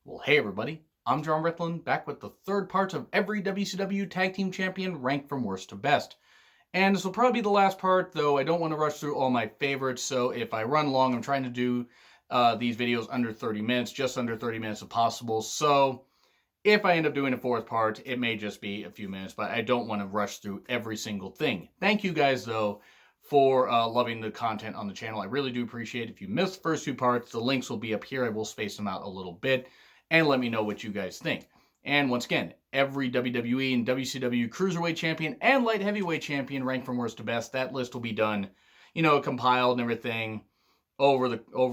Well, hey everybody, I'm John Rithlin, back with the third part of every WCW Tag Team Champion ranked from worst to best. And this will probably be the last part, though I don't want to rush through all my favorites, so if I run long, I'm trying to do these videos under 30 minutes, just under 30 minutes if possible. So if I end up doing a fourth part, it may just be a few minutes, but I don't want to rush through every single thing. Thank you guys, though, for loving the content on the channel. I really do appreciate it. If you missed the first two parts, the links will be up here. I will space them out a little bit. And let me know what you guys think. And once again, every WWE and WCW Cruiserweight Champion and Light Heavyweight Champion ranked from worst to best. That list will be done, compiled and everything over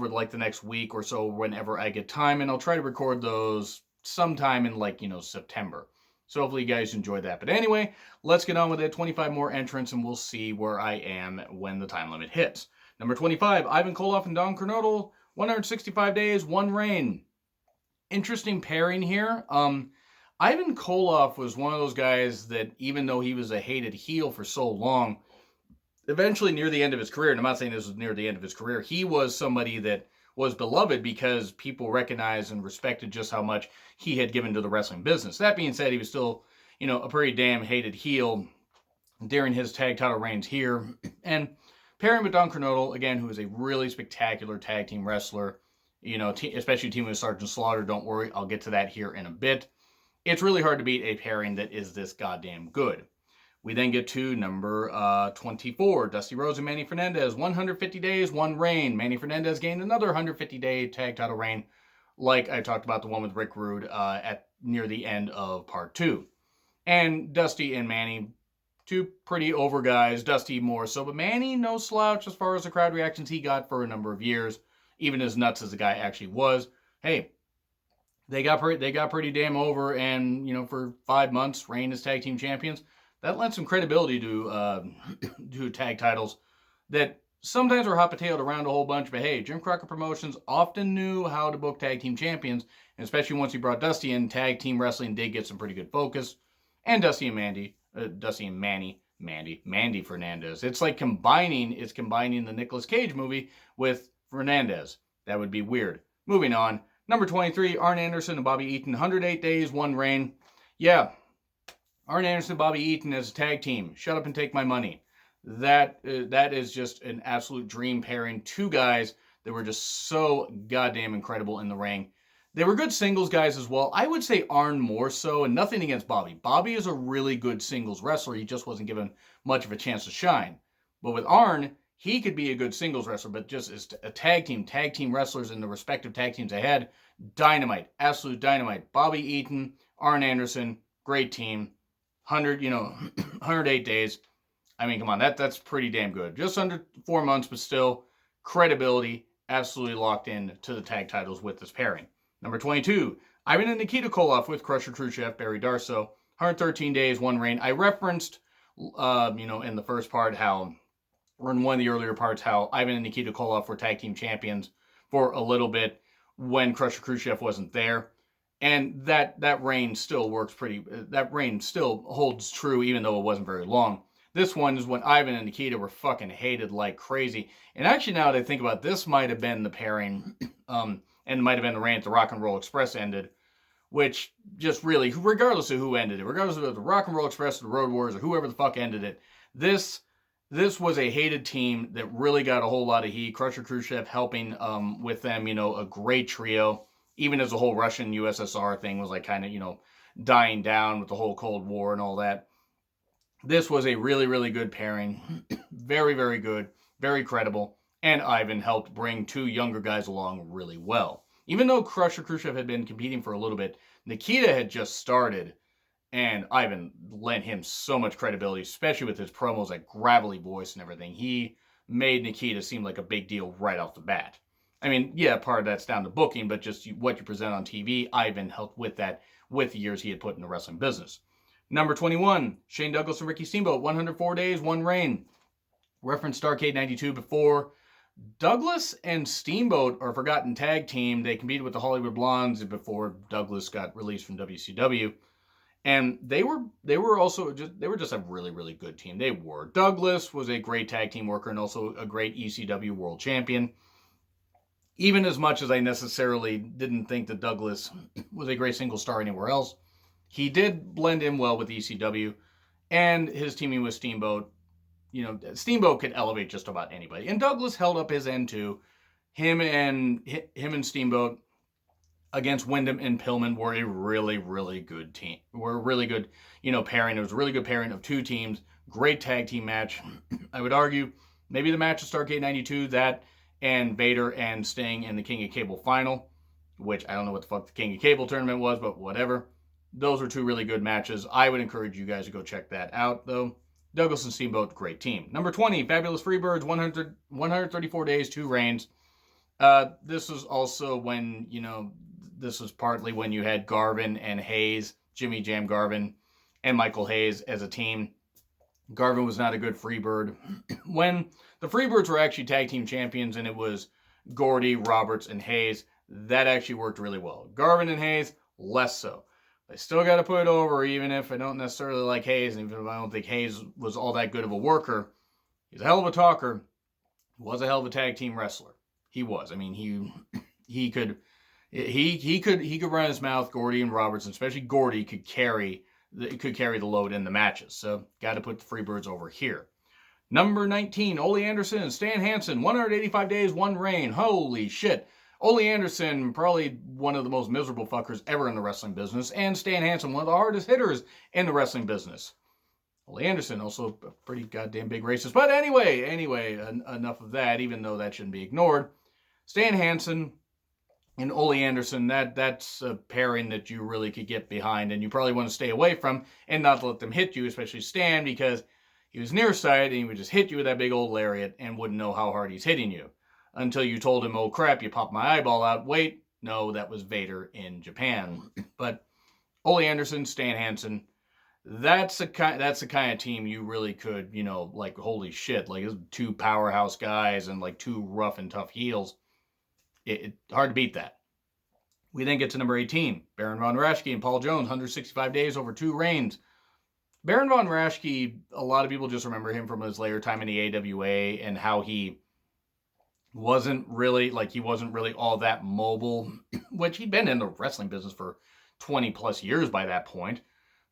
like the next week or so whenever I get time. And I'll try to record those sometime in September. So hopefully you guys enjoyed that. But anyway, let's get on with it. 25 more entrants and we'll see where I am when the time limit hits. Number 25, Ivan Koloff and Don Noddle, 165 days, one reign. Interesting pairing here. Ivan Koloff was one of those guys that, even though he was a hated heel for so long, eventually near the end of his career, and I'm not saying this was near the end of his career, he was somebody that was beloved because people recognized and respected just how much he had given to the wrestling business. That being said, he was still, a pretty damn hated heel during his tag title reigns here. And pairing with Don Noddle, again, who is a really spectacular tag team wrestler, especially teaming with Sgt Slaughter. Don't worry, I'll get to that here in a bit. It's really hard to beat a pairing that is this goddamn good. We then get to number 24, Dusty Rhodes and Manny Fernandez, 150 days, one reign. Manny Fernandez gained another 150-day tag title reign, like I talked about the one with Rick Rude at near the end of part 2. And Dusty and Manny, two pretty over guys. Dusty more so, but Manny, no slouch as far as the crowd reactions he got for a number of years. Even as nuts as the guy actually was, hey, they got pretty damn over, and for 5 months, reign as tag team champions. That lent some credibility to tag titles that sometimes were hot potatoed around a whole bunch. But hey, Jim Crockett Promotions often knew how to book tag team champions, and especially once he brought Dusty in, tag team wrestling did get some pretty good focus. And Mandy Fernandez. It's like combining the Nicolas Cage movie with Fernandez. That would be weird. Moving on. Number 23, Arn Anderson and Bobby Eaton. 108 days, one reign. Yeah. Arn Anderson and Bobby Eaton as a tag team. Shut up and take my money. That is just an absolute dream pairing. Two guys that were just so goddamn incredible in the ring. They were good singles guys as well. I would say Arn more so, and nothing against Bobby. Bobby is a really good singles wrestler. He just wasn't given much of a chance to shine. But with Arn, he could be a good singles wrestler, but just as a tag team wrestlers in the respective tag teams they had, dynamite, absolute dynamite. Bobby Eaton, Arn Anderson, great team. 108 days. I mean, come on, that's pretty damn good. Just under 4 months, but still, credibility, absolutely locked in to the tag titles with this pairing. Number 22, Ivan and Nikita Koloff with Crusher Khrushchev, Barry Darsow, 113 days, one reign. I referenced, in the first part or in one of the earlier parts, how Ivan and Nikita Koloff were tag team champions for a little bit when Crusher Khrushchev wasn't there. And that reign still works that reign still holds true, even though it wasn't very long. This one is when Ivan and Nikita were fucking hated like crazy. And actually, now that I think about it, this might have been the pairing, and might have been the reign that the Rock and Roll Express ended, which just really, regardless of who ended it, regardless of the Rock and Roll Express or the Road Warriors or whoever the fuck ended it, this was a hated team that really got a whole lot of heat. Crusher Khrushchev helping with them, a great trio. Even as the whole Russian USSR thing was like kind of, dying down with the whole Cold War and all that. This was a really, really good pairing. Very, very good. Very credible. And Ivan helped bring two younger guys along really well. Even though Crusher Khrushchev had been competing for a little bit, Nikita had just started. And Ivan lent him so much credibility, especially with his promos, like gravelly voice and everything. He made Nikita seem like a big deal right off the bat. I mean, yeah, part of that's down to booking, but just what you present on TV, Ivan helped with that with the years he had put in the wrestling business. Number 21, Shane Douglas and Ricky Steamboat, 104 days, one reign. Referenced Starrcade 92 before. Douglas and Steamboat are a forgotten tag team. They competed with the Hollywood Blondes before Douglas got released from WCW. And they were just a really, really good team. They were. Douglas was a great tag team worker and also a great ECW world champion. Even as much as I necessarily didn't think that Douglas was a great single star anywhere else, he did blend in well with ECW, and his teaming with Steamboat. Steamboat could elevate just about anybody, and Douglas held up his end too. Him and Steamboat against Wyndham and Pillman were a really, really good team. Were a really good, pairing. It was a really good pairing of two teams. Great tag team match. I would argue maybe the match of Starrcade 92, that and Vader and Sting in the King of Cable final, which I don't know what the fuck the King of Cable tournament was, but whatever. Those were two really good matches. I would encourage you guys to go check that out, though. Douglas and Steamboat, great team. Number 20, Fabulous Freebirds, 134 days, 2 reigns. This was also when, this was partly when you had Garvin and Hayes, Jimmy Jam Garvin, and Michael Hayes as a team. Garvin was not a good Freebird. When the Freebirds were actually tag team champions and it was Gordy, Roberts, and Hayes, that actually worked really well. Garvin and Hayes, less so. I still got to put it over, even if I don't necessarily like Hayes, and even if I don't think Hayes was all that good of a worker. He's a hell of a talker. He was a hell of a tag team wrestler. He was. I mean, he could run his mouth. Gordy and Roberts, and especially Gordy, could carry the load in the matches. So got to put the Freebirds over here. Number 19, Olli Anderson and Stan Hansen, 185 days, 1 reign. Holy shit. Olli Anderson, probably one of the most miserable fuckers ever in the wrestling business, and Stan Hansen, one of the hardest hitters in the wrestling business. Olli Anderson, also a pretty goddamn big racist. But anyway, enough of that, even though that shouldn't be ignored. Stan Hansen and Olli Anderson, that's a pairing that you really could get behind, and you probably want to stay away from and not let them hit you, especially Stan, because he was nearsighted and he would just hit you with that big old lariat and wouldn't know how hard he's hitting you. Until you told him, oh crap, you popped my eyeball out. Wait, no, that was Vader in Japan. But Olli Anderson, Stan Hansen, that's the kind of team you really could, like, holy shit, like 2 powerhouse guys and like 2 rough and tough heels. It's hard to beat that. We then get to number 18, Baron von Raschke and Paul Jones, 165 days over 2 reigns. Baron von Raschke, a lot of people just remember him from his later time in the AWA and how he wasn't really all that mobile, which he'd been in the wrestling business for 20 plus years by that point.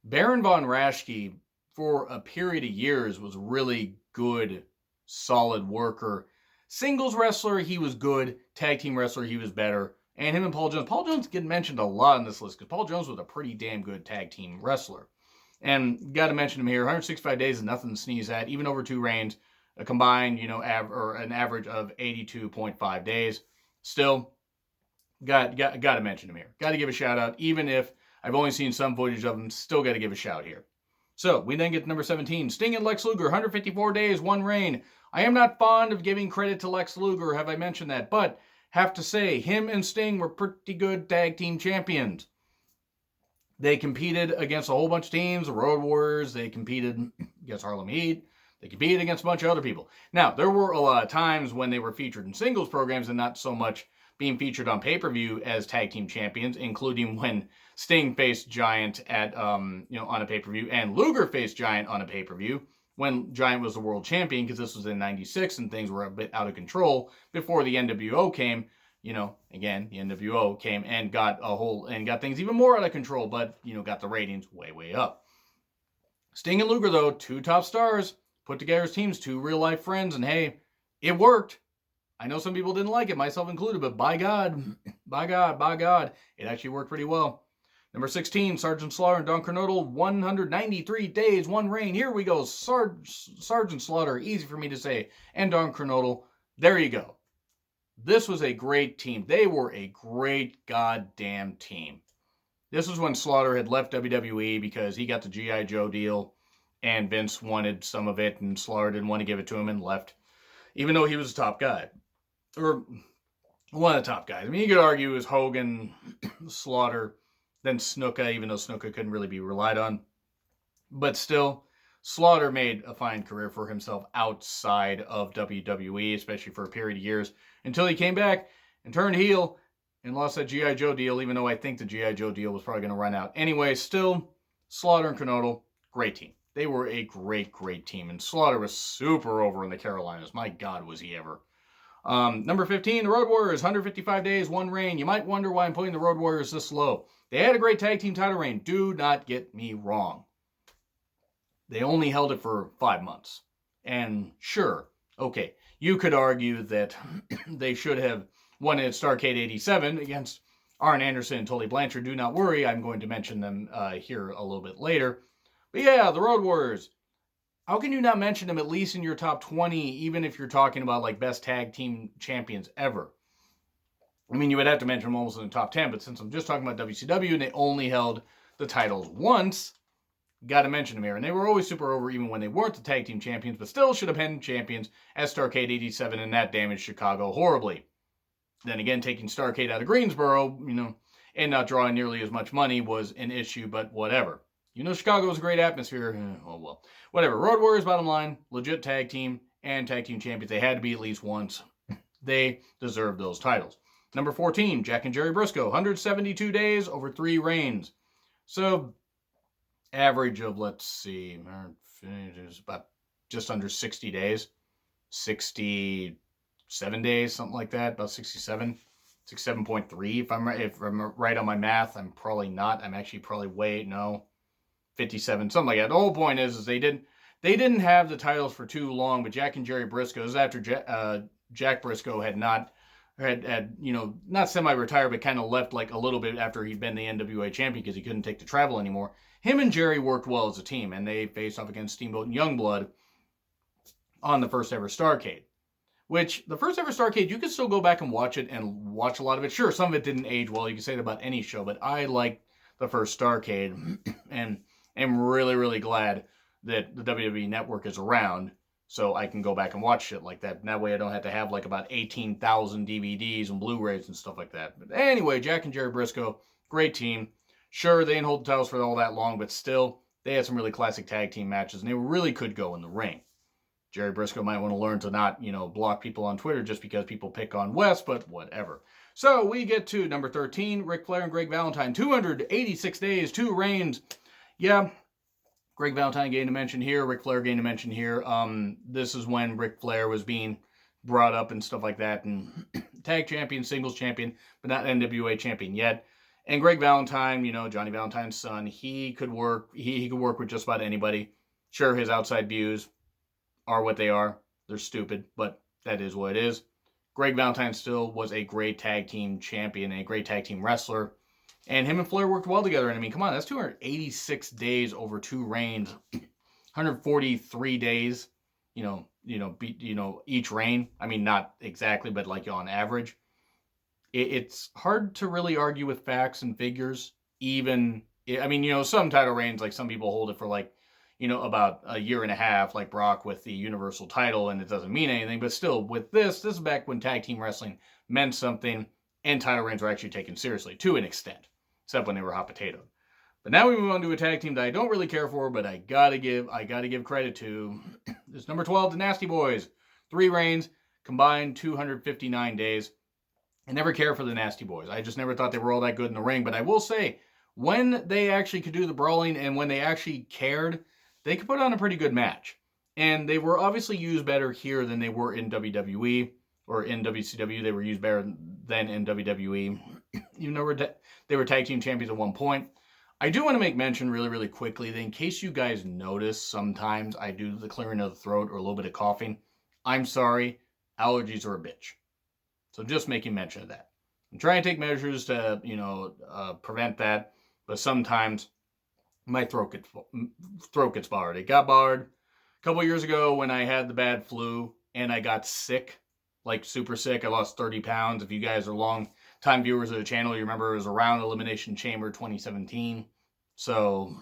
Baron von Raschke, for a period of years, was really good, solid worker. Singles wrestler, he was good. Tag team wrestler, he was better. And him and Paul Jones get mentioned a lot in this list because Paul Jones was a pretty damn good tag team wrestler. And got to mention him here, 165 days is nothing to sneeze at, even over 2 reigns. A combined, an average of 82.5 days. Still, got to mention him here. Got to give a shout out, even if I've only seen some footage of him. Still got to give a shout here. So we then get to number 17, Sting and Lex Luger, 154 days, 1 reign. I am not fond of giving credit to Lex Luger, have I mentioned that? But have to say, him and Sting were pretty good tag team champions. They competed against a whole bunch of teams, the Road Warriors. They competed against Harlem Heat. They competed against a bunch of other people. Now, there were a lot of times when they were featured in singles programs and not so much being featured on pay-per-view as tag team champions, including when Sting faced Giant at, on a pay-per-view, and Luger faced Giant on a pay-per-view when Giant was the world champion, because this was in '96 and things were a bit out of control before the NWO came. Again, the NWO came and got things even more out of control, but, got the ratings way, way up. Sting and Luger, though, 2 top stars, put together as teams, 2 real-life friends, and hey, it worked. I know some people didn't like it, myself included, but by God, it actually worked pretty well. Number 16, Sgt Slaughter and Don Noddle, 193 days, 1 reign. Here we go, Sgt Slaughter, easy for me to say, and Don Noddle. There you go. This was a great team. They were a great goddamn team. This was when Slaughter had left WWE because he got the G.I. Joe deal, and Vince wanted some of it, and Slaughter didn't want to give it to him and left, even though he was a top guy. Or one of the top guys. I mean, you could argue it was Hogan, Slaughter, then Snuka, even though Snuka couldn't really be relied on. But still, Slaughter made a fine career for himself outside of WWE, especially for a period of years, until he came back and turned heel and lost that G.I. Joe deal, even though I think the G.I. Joe deal was probably going to run out. Anyway, still, Slaughter and Noddle, great team. They were a great, great team. And Slaughter was super over in the Carolinas. My God, was he ever. Number 15, the Road Warriors, 155 days, 1 reign. You might wonder why I'm putting the Road Warriors this low. They had a great tag team title reign. Do not get me wrong. They only held it for 5 months. And sure, okay, you could argue that they should have won at Starrcade 87 against Arn Anderson and Tully Blanchard. Do not worry, I'm going to mention them here a little bit later. But yeah, the Road Warriors. How can you not mention them at least in your top 20, even if you're talking about like best tag team champions ever? I mean, you would have to mention them almost in the top 10, but since I'm just talking about WCW and they only held the titles once, got to mention them here. And they were always super over even when they weren't the tag team champions, but still should have been champions at Starrcade 87, and that damaged Chicago horribly. Then again, taking Starrcade out of Greensboro, and not drawing nearly as much money was an issue, but whatever. Chicago was a great atmosphere. Oh, well. Whatever. Road Warriors, bottom line, legit tag team and tag team champions. They had to be at least once. They deserve those titles. Number 14, Jack and Jerry Briscoe. 172 days over 3 reigns. So, average of, let's see, it's about just under 60 days. 67 days, something like that. About 67. 67.3. If I'm right on my math, I'm probably not. I'm actually probably 57, something like that. The whole point is they didn't have the titles for too long, but Jack and Jerry Briscoe, this is after Jack Briscoe had not semi-retired, but kind of left like a little bit after he'd been the NWA champion because he couldn't take the travel anymore. Him and Jerry worked well as a team, and they faced off against Steamboat and Youngblood on the first ever Starrcade. Which, the first ever Starrcade, you can still go back and watch it and watch a lot of it. Sure, some of it didn't age well. You can say that about any show, but I liked the first Starrcade, and am really, really glad that the WWE Network is around so I can go back and watch shit like that. And that way I don't have to have like about 18,000 DVDs and Blu-rays and stuff like that. But anyway, Jack and Jerry Briscoe, great team. Sure, they didn't hold the titles for all that long, but still, they had some really classic tag team matches, and they really could go in the ring. Jerry Briscoe might want to learn to not, block people on Twitter just because people pick on Wes, but whatever. So we get to number 13, Ric Flair and Greg Valentine. 286 days, 2 reigns. Yeah, Greg Valentine gained a mention here. Ric Flair gained a mention here. This is when Ric Flair was being brought up and stuff like that. And tag champion, singles champion, but not NWA champion yet. And Greg Valentine, Johnny Valentine's son, he could work. He could work with just about anybody. Sure, his outside views are what they are. They're stupid, but that is what it is. Greg Valentine still was a great tag team champion, a great tag team wrestler. And him and Flair worked well together. And I mean, come on, that's 286 days over 2 reigns, 143 days, each reign. I mean, not exactly, but like on average. It's hard to really argue with facts and figures. Some title reigns, like some people hold it for like, about a year and a half, like Brock with the Universal title, and it doesn't mean anything. But still, with this is back when tag team wrestling meant something, and title reigns were actually taken seriously to an extent, except when they were hot potato. But now we move on to a tag team that I don't really care for, but I gotta give credit to. It's number 12, the Nasty Boys. 3 reigns, combined 259 days. I never cared for the Nasty Boys. I just never thought they were all that good in the ring. But I will say, when they actually could do the brawling and when they actually cared, they could put on a pretty good match. And they were obviously used better here than they were in WWE or in WCW. They were used better than in WWE. Even though they were tag team champions at one point. I do want to make mention really, really quickly that in case you guys notice, sometimes I do the clearing of the throat or a little bit of coughing. I'm sorry. Allergies are a bitch. So just making mention of that. I'm trying to take measures to, prevent that. But sometimes my throat gets barred. It got barred a couple years ago when I had the bad flu and I got sick, like super sick. I lost 30 pounds. If you guys are long-time viewers of the channel, you remember it was around Elimination Chamber 2017. So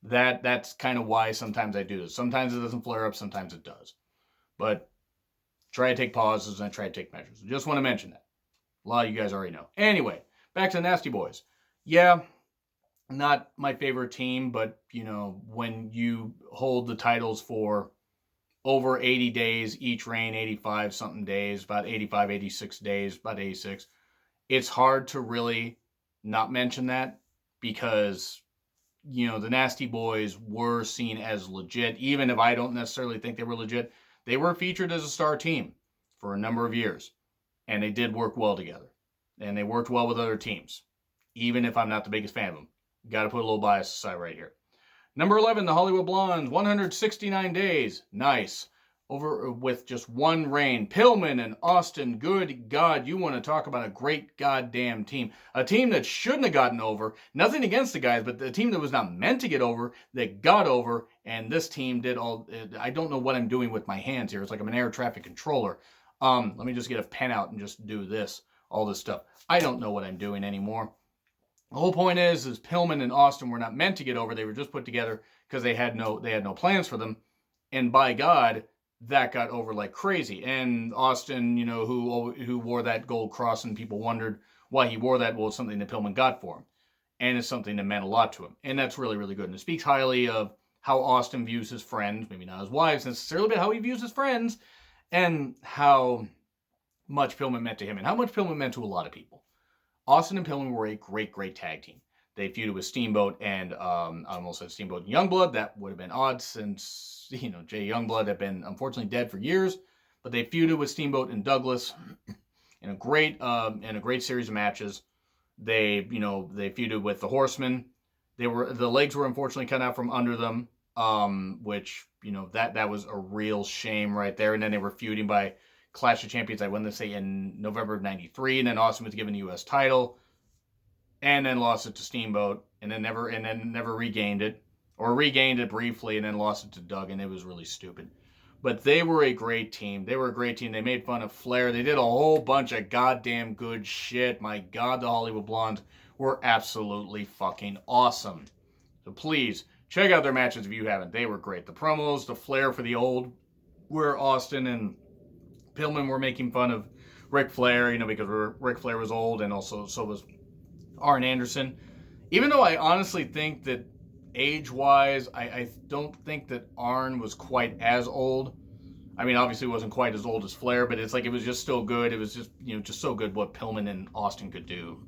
that's kind of why sometimes I do this. Sometimes it doesn't flare up, sometimes it does. But try to take pauses and I try to take measures. I just want to mention that. A lot of you guys already know. Anyway, back to the Nasty Boys. Yeah, not my favorite team, but, when you hold the titles for over 80 days, each reign, 85 something days, about 85, 86 days, about 86, it's hard to really not mention that because, the Nasty Boys were seen as legit. Even if I don't necessarily think they were legit, they were featured as a star team. for a number of years. And they did work well together. And they worked well with other teams. Even if I'm not the biggest fan of them. Got to put a little bias aside right here. Number 11, the Hollywood Blondes, 169 days. Nice. Over with just one reign. Pillman and Austin, good God, you want to talk about a great goddamn team. A team that shouldn't have gotten over. Nothing against the guys, but the team that was not meant to get over, that got over, and this team did all... I don't know what I'm doing with my hands here. It's like I'm an air traffic controller. Let me just get a pen out and just do this. All this stuff. I don't know what I'm doing anymore. The whole point is Pillman and Austin were not meant to get over. They were just put together because they had no plans for them. And by God, that got over like crazy. And Austin, you know, who wore that gold cross, and people wondered why he wore that. Well, it's something that Pillman got for him. And it's something that meant a lot to him. And that's really, really good. And it speaks highly of how Austin views his friends, maybe not his wives necessarily, but how he views his friends, and how much Pillman meant to him, and how much Pillman meant to a lot of people. Austin and Pillman were a great, great tag team. They feuded with Steamboat and, I almost said Steamboat and Youngblood. That would have been odd since, you know, Jay Youngblood had been unfortunately dead for years. But they feuded with Steamboat and Douglas in a great series of matches. They feuded with the Horsemen. The legs were unfortunately cut out from under them, which, you know, that was a real shame right there. And then they were feuding by Clash of Champions, I want to say in November of 93, and then Austin was given the U.S. title, and then lost it to Steamboat, and then never regained it, or regained it briefly, and then lost it to Doug, and it was really stupid. But they were a great team. They made fun of Flair. They did a whole bunch of goddamn good shit. My God, the Hollywood Blondes were absolutely fucking awesome. So please, check out their matches if you haven't. They were great. The promos, the Flair for the old, where Austin and Pillman were making fun of Ric Flair, you know, because Ric Flair was old, and also so was Arn Anderson. Even though I honestly think that age-wise, I don't think that Arn was quite as old. I mean, obviously he wasn't quite as old as Flair, but it's like it was just still good. It was just, you know, just so good what Pillman and Austin could do.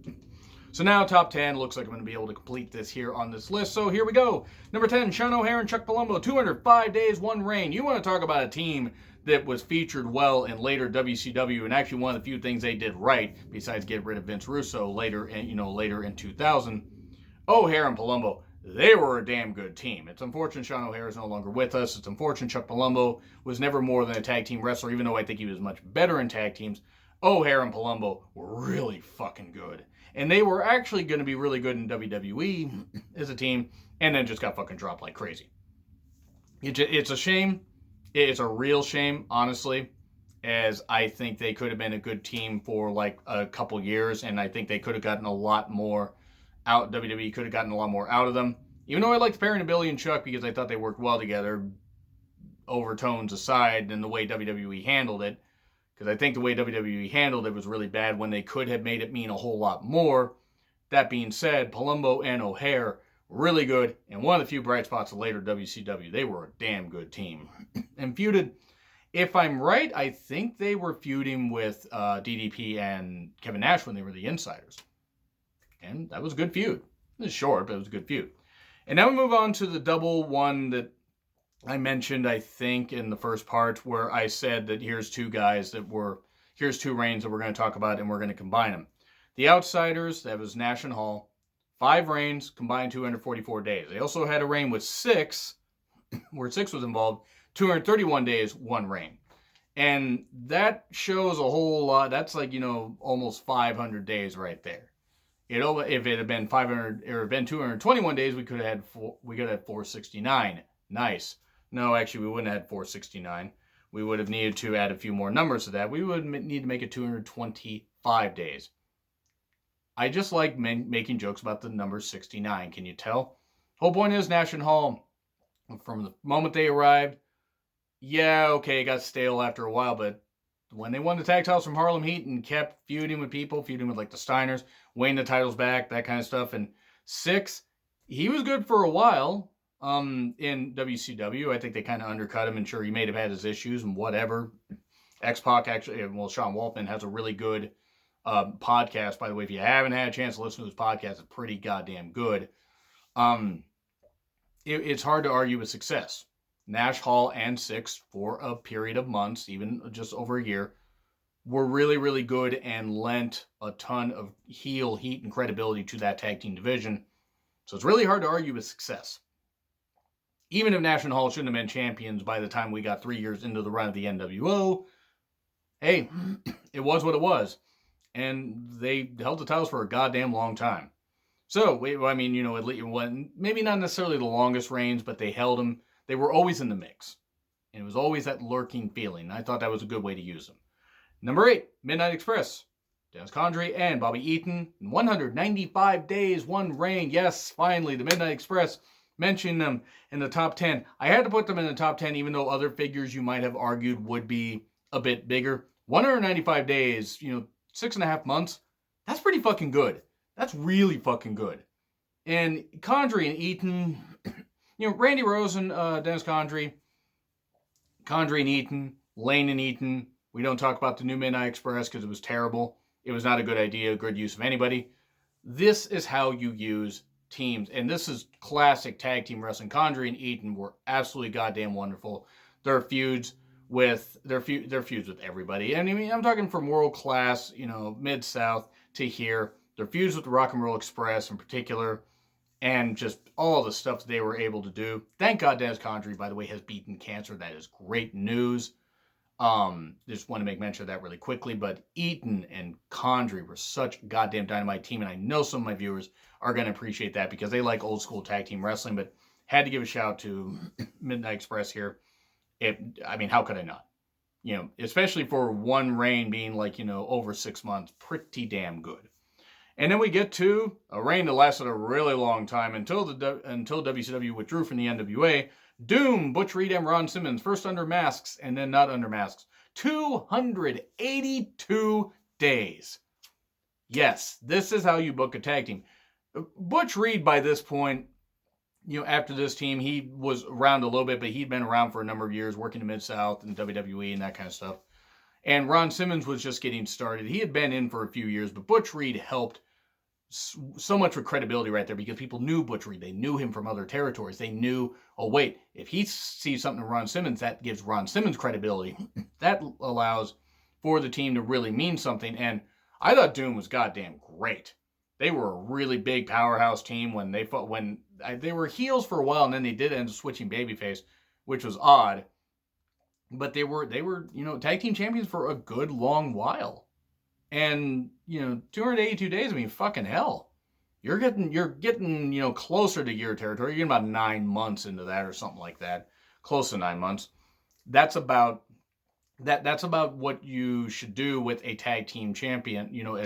So now top 10. Looks like I'm going to be able to complete this here on this list. So here we go. Number 10, Sean O'Haire and Chuck Palumbo, 205 days, one reign. You want to talk about a team that was featured well in later WCW, and actually one of the few things they did right, besides get rid of Vince Russo later in 2000. O'Haire and Palumbo, they were a damn good team. It's unfortunate Sean O'Haire is no longer with us. It's unfortunate Chuck Palumbo was never more than a tag team wrestler, even though I think he was much better in tag teams. O'Haire and Palumbo were really fucking good. And they were actually going to be really good in WWE as a team, and then just got fucking dropped like crazy. It's a shame. It's a real shame, honestly, as I think they could have been a good team for like a couple years, and I think they could have gotten a lot more out. WWE could have gotten a lot more out of them. Even though I liked the pairing of Billy and Chuck because I thought they worked well together, overtones aside, and the way WWE handled it, because I think the way WWE handled it was really bad when they could have made it mean a whole lot more. That being said, Palumbo and O'Haire, really good, and one of the few bright spots of later WCW. They were a damn good team. And feuded, if I'm right, I think they were feuding with DDP and Kevin Nash when they were the Insiders. And that was a good feud. It was short, but it was a good feud. And now we move on to the double one that I mentioned, I think, in the first part, where I said that here's two reigns that we're going to talk about, and we're going to combine them. The Outsiders, that was Nash and Hall. 5 reigns, combined 244 days. They also had a reign with 6, where 6 was involved, 231 days, 1 reign. And that shows a whole lot. That's like, you know, almost 500 days right there. If it had been 500 or been 221 days, we could have had 469. Nice. No, actually, we wouldn't have had 469. We would have needed to add a few more numbers to that. We would need to make it 225 days. I just like making jokes about the number 69. Can you tell? Whole point is Nash and Hall, from the moment they arrived, yeah, okay, it got stale after a while, but when they won the tag titles from Harlem Heat and kept feuding with people, feuding with like the Steiners, weighing the titles back, that kind of stuff. And 6, he was good for a while in WCW. I think they kind of undercut him, and sure, he may have had his issues and whatever. X-Pac actually, well, Sean Waltman has a really good podcast, by the way. If you haven't had a chance to listen to his podcast, it's pretty goddamn good. It's hard to argue with success. Nash, Hall, and 6 for a period of months, even just over a year, were really, really good and lent a ton of heel heat and credibility to that tag team division. So it's really hard to argue with success. Even if Nash and Hall shouldn't have been champions by the time we got 3 years into the run of the NWO, hey, it was what it was. And they held the titles for a goddamn long time. So, I mean, you know, at least maybe not necessarily the longest reigns, but they held them. They were always in the mix. And it was always that lurking feeling. I thought that was a good way to use them. Number 8, Midnight Express. Dennis Condry and Bobby Eaton. In 195 days, one reign. Yes, finally, the Midnight Express. Mentioned them in the top 10. I had to put them in the top 10, even though other figures you might have argued would be a bit bigger. 195 days, 6.5 months. That's pretty fucking good. That's really fucking good. And Condry and Eaton, Randy Rose and Dennis Condry and Eaton, Lane and Eaton. We don't talk about the new Midnight Express because it was terrible. It was not a good idea, good use of anybody. This is how you use teams. And this is classic tag team wrestling. Condry and Eaton were absolutely goddamn wonderful. Their feuds with everybody. And I mean, I'm talking from world class, Mid-South to here. Their feuds with the Rock and Roll Express in particular, and just all the stuff they were able to do. Thank God Dennis Condry, by the way, has beaten cancer. That is great news. Just want to make mention of that really quickly, but Eaton and Condry were such a goddamn dynamite team, and I know some of my viewers are going to appreciate that because they like old school tag team wrestling, but had to give a shout to Midnight Express here. How could I not? Especially for one reign being over 6 months, pretty damn good. And then we get to a reign that lasted a really long time until WCW withdrew from the NWA. Doom, Butch Reed, and Ron Simmons, first under masks and then not under masks. 282 days. Yes, this is how you book a tag team. Butch Reed, by this point, after this team, he was around a little bit, but he'd been around for a number of years, working in Mid-South and WWE and that kind of stuff. And Ron Simmons was just getting started. He had been in for a few years, but Butch Reed helped so much with credibility right there because people knew Butch Reed. They knew him from other territories. They knew, oh, wait, if he sees something in Ron Simmons, that gives Ron Simmons credibility. That allows for the team to really mean something. And I thought Doom was goddamn great. They were a really big powerhouse team when they were heels for a while, and then they did end up switching babyface, which was odd. But they were tag team champions for a good long while. And 282 days, I mean, fucking hell. You're getting closer to year territory. You're getting about 9 months into that or something like that. Close to 9 months. That's about what you should do with a tag team champion, a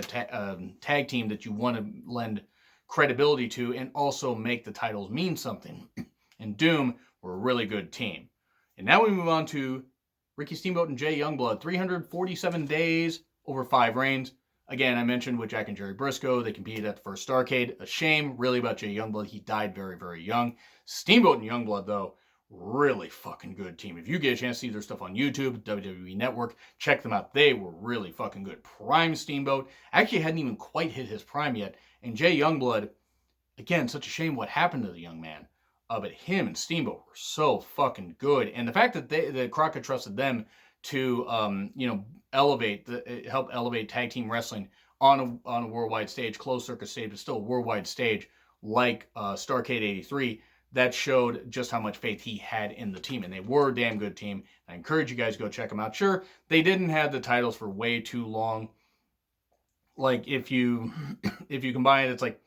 tag team that you want to lend credibility to and also make the titles mean something. And Doom were a really good team. And now we move on to Ricky Steamboat and Jay Youngblood. 347 days over 5 reigns. Again, I mentioned with Jack and Jerry Briscoe, they competed at the first Starrcade. A shame, really, about Jay Youngblood. He died very, very young. Steamboat and Youngblood, though, really fucking good team. If you get a chance to see their stuff on YouTube, WWE Network, check them out. They were really fucking good. Prime Steamboat actually hadn't even quite hit his prime yet. And Jay Youngblood, again, such a shame what happened to the young man. But him and Steamboat were so fucking good. And the fact that Crockett trusted them to, help elevate tag team wrestling on a worldwide stage, closed circuit stage, but still a worldwide stage like Starrcade 83, that showed just how much faith he had in the team. And they were a damn good team. I encourage you guys to go check them out. Sure, they didn't have the titles for way too long. Like, if you combine it, it's like,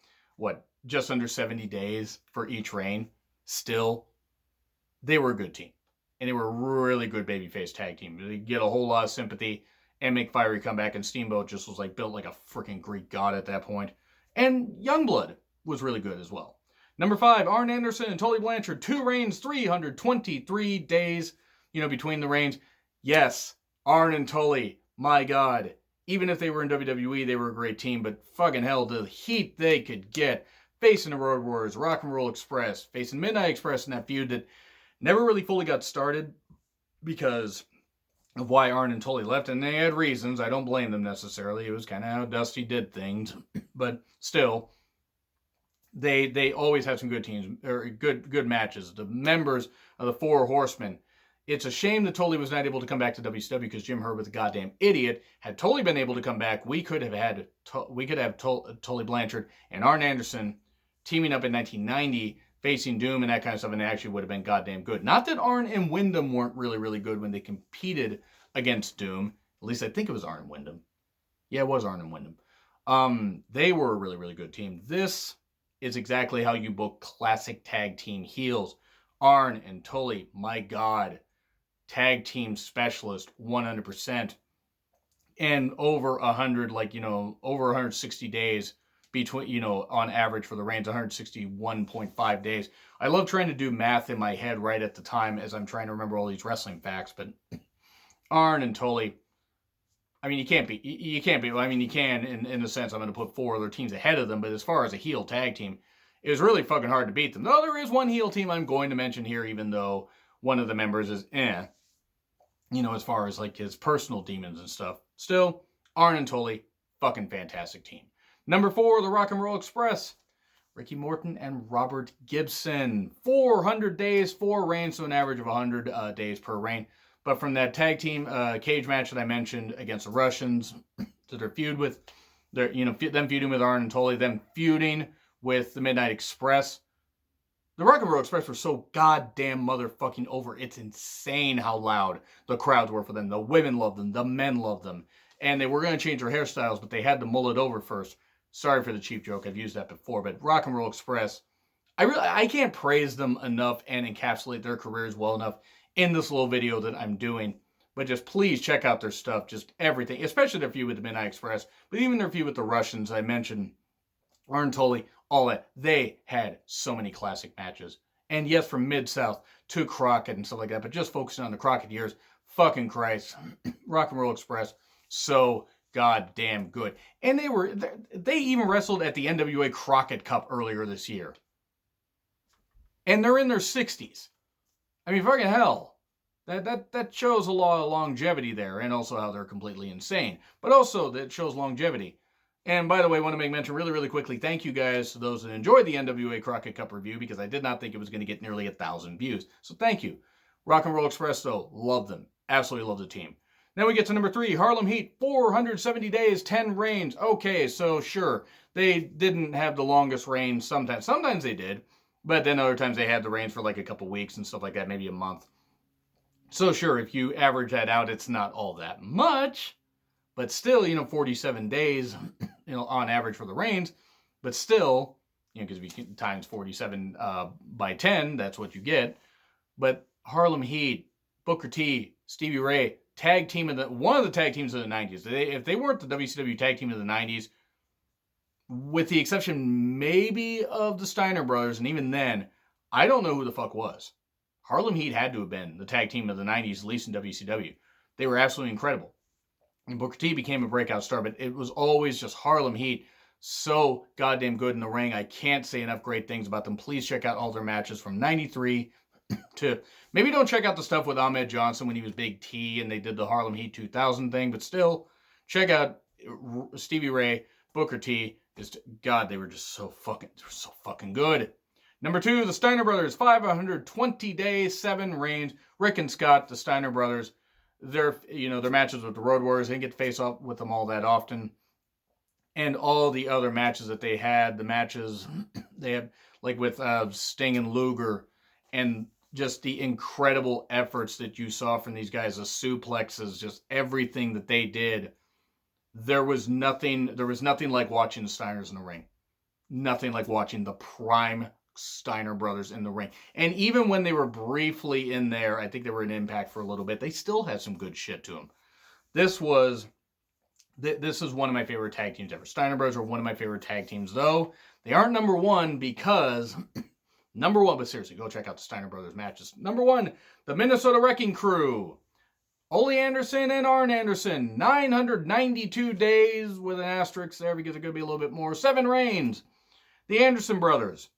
just under 70 days for each reign. Still, they were a good team. And they were a really good babyface tag team. They get a whole lot of sympathy and make fiery comeback. And Steamboat just was built like a freaking Greek god at that point. And Youngblood was really good as well. Number 5, Arn Anderson and Tully Blanchard. 2 reigns, 323 days, between the reigns. Yes, Arn and Tully, my God. Even if they were in WWE, they were a great team. But fucking hell, the heat they could get. Facing the Road Warriors, Rock and Roll Express, facing Midnight Express in that feud that never really fully got started because of why Arn and Tully left. And they had reasons. I don't blame them necessarily. It was kind of how Dusty did things. But still, they always had some good teams, or good matches. The members of the 4 Horsemen, It's a shame that Tully was not able to come back to WCW because Jim Herd was a goddamn idiot. Had Tully been able to come back, we could have Tully Blanchard and Arn Anderson teaming up in 1990, facing Doom and that kind of stuff, and it actually would have been goddamn good. Not that Arn and Wyndham weren't really, really good when they competed against Doom. At least I think it was Arn and Wyndham. Yeah, it was Arn and Wyndham. They were a really, really good team. This is exactly how you book classic tag team heels. Arn and Tully, my God. Tag team specialist, 100%. And over 100, over 160 days between, on average for the reigns, 161.5 days. I love trying to do math in my head right at the time as I'm trying to remember all these wrestling facts, but Arn and Tully, I mean, you can't be, I mean, you can in the sense I'm going to put 4 other teams ahead of them, but as far as a heel tag team, it was really fucking hard to beat them. Though there is one heel team I'm going to mention here, even though one of the members is as far as like his personal demons and stuff. Still, Arn and Tully, fucking fantastic team. Number 4, the Rock and Roll Express. Ricky Morton and Robert Gibson. 400 days, 4 reigns, so an average of 100 days per reign. But from that tag team cage match that I mentioned against the Russians, to their feud with, them feuding with Arn and Tully, them feuding with the Midnight Express. The Rock and Roll Express were so goddamn motherfucking over. It's insane how loud the crowds were for them. The women loved them. The men loved them. And they were going to change their hairstyles, but they had to mull it over first. Sorry for the cheap joke. I've used that before. But Rock and Roll Express, I can't praise them enough and encapsulate their careers well enough in this little video that I'm doing. But just please check out their stuff. Just everything. Especially their feud with the Midnight Express. But even their feud with the Russians I mentioned. Arn Tully. All that. They had so many classic matches. And yes, from Mid-South to Crockett and stuff like that, but just focusing on the Crockett years, fucking Christ. Rock and Roll Express, so goddamn good. And they even wrestled at the NWA Crockett Cup earlier this year. And they're in their 60s. I mean, fucking hell. That shows a lot of longevity there, and also how they're completely insane. But also, that shows longevity. And by the way, I want to make mention really, really quickly, thank you guys to those that enjoyed the NWA Crockett Cup review, because I did not think it was going to get nearly 1,000 views. So thank you. Rock and Roll Express, though, love them. Absolutely love the team. Then we get to number 3, Harlem Heat, 470 days, 10 reigns. Okay, so sure, they didn't have the longest reign sometimes. Sometimes they did, but then other times they had the reigns for like a couple weeks and stuff like that, maybe a month. So sure, if you average that out, it's not all that much. But still, 47 days, on average for the reigns. But still, because if you times 47 by 10, that's what you get. But Harlem Heat, Booker T, Stevie Ray, one of the tag teams of the 90s. If they weren't the WCW tag team of the 90s, with the exception maybe of the Steiner Brothers, and even then, I don't know who the fuck was. Harlem Heat had to have been the tag team of the 90s, at least in WCW. They were absolutely incredible. And Booker T became a breakout star, but it was always just Harlem Heat. So goddamn good in the ring. I can't say enough great things about them. Please check out all their matches from 93 to... Maybe don't check out the stuff with Ahmed Johnson when he was Big T and they did the Harlem Heat 2000 thing, but still, check out Stevie Ray, Booker T. God, they were just so fucking good. Number 2, the Steiner Brothers, 520 days, 7 reigns. Rick and Scott, the Steiner Brothers. Their matches with the Road Warriors, they didn't get to face off with them all that often. And all the other matches that they had, the matches they had, like with Sting and Luger, and just the incredible efforts that you saw from these guys, the suplexes, just everything that they did. There was nothing like watching the Steiners in the ring. Nothing like watching the prime Steiner Brothers in the ring. And even when they were briefly in there, I think they were in Impact for a little bit, they still had some good shit to them. This is one of my favorite tag teams ever. Steiner Brothers are one of my favorite tag teams, though they aren't number 1 because number 1, but seriously, go check out the Steiner Brothers matches. Number 1, the Minnesota Wrecking Crew. Olli Anderson and Arn Anderson, 992 days with an asterisk there because it could be a little bit more. 7 reigns. The Anderson Brothers.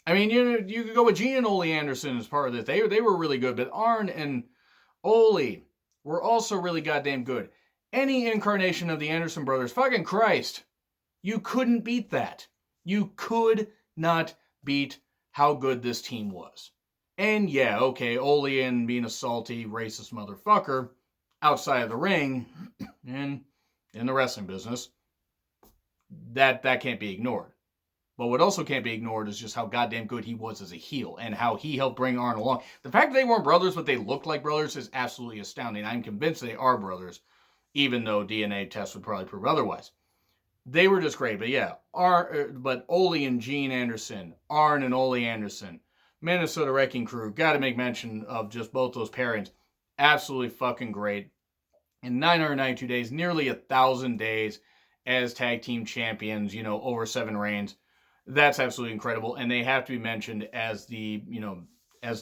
I mean, you could go with Gene and Olli Anderson as part of this. They were really good, but Arn and Olli were also really goddamn good. Any incarnation of the Anderson Brothers, fucking Christ, you couldn't beat that. You could not beat how good this team was. And yeah, okay, Olli and being a salty, racist motherfucker outside of the ring and in the wrestling business, that can't be ignored. But what also can't be ignored is just how goddamn good he was as a heel and how he helped bring Arn along. The fact that they weren't brothers, but they looked like brothers is absolutely astounding. I'm convinced they are brothers, even though DNA tests would probably prove otherwise. They were just great. But yeah, but Olli and Gene Anderson, Arn and Olli Anderson, Minnesota Wrecking Crew, got to make mention of just both those pairings. Absolutely fucking great. In 992 days, nearly 1,000 days as tag team champions, over 7 reigns. That's absolutely incredible. And they have to be mentioned as the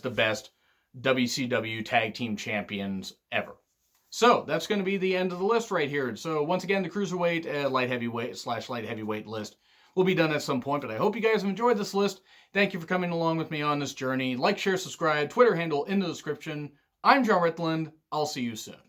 best WCW tag team champions ever. So that's going to be the end of the list right here. So once again, the Cruiserweight, light heavyweight / light heavyweight list will be done at some point, but I hope you guys have enjoyed this list. Thank you for coming along with me on this journey. Like, share, subscribe, Twitter handle in the description. I'm John Ritland. I'll see you soon.